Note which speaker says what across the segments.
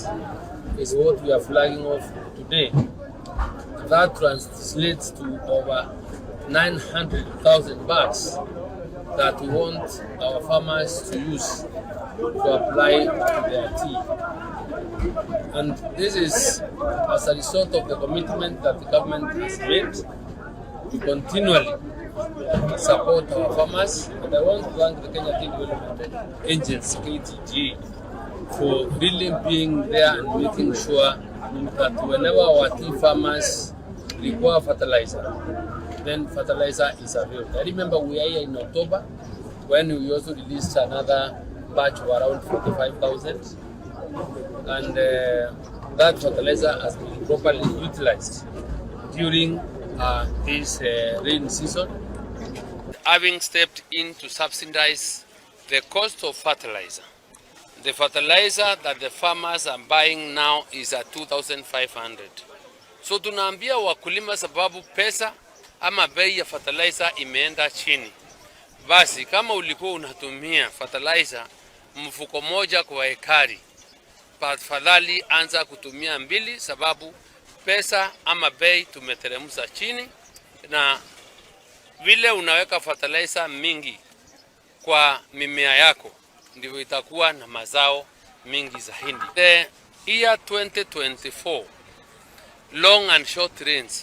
Speaker 1: bags is what we are flagging off today. That translates to over 900,000 bags that we want our farmers to use to apply to their tea. And this is as a result of the commitment that the government has made to continually support our farmers. And I want to thank the Kenya Tea Development Agency, KTDA, for really being there and making sure that whenever our tea farmers require fertilizer, then fertilizer is available. I remember we are here in October when we also released another batch of around 45,000, and that fertilizer has been properly utilized during this rain season. Having stepped in to subsidize the cost of fertilizer, the fertilizer that the farmers are buying now is at 2,500. So tunaambia wakulima sababu pesa ama bei ya fertilizer imeenda chini. Basi kama ulikuwa unatumia fertilizer mfuko moja kwa ekari, tafadhali anza kutumia 2 sababu pesa ama bei tumeteremsha chini, na vile unaweka fertilizer mingi kwa mimea yako ndivyo itakuwa na mazao mingi zaidi. The year 2024 long and short range,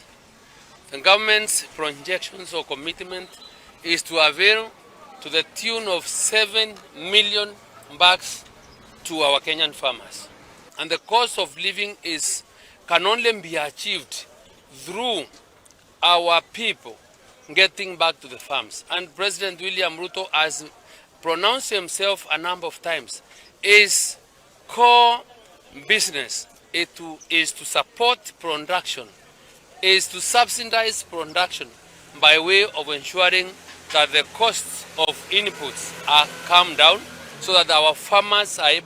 Speaker 1: the government's projections or commitment is to avail to the tune of 7 million bags to our Kenyan farmers. And the cost of living can only be achieved through our people getting back to the farms. And President William Ruto has pronounced himself a number of times. His core business is to support production, is to subsidize production by way of ensuring that the costs of inputs are calmed down so that our farmers are able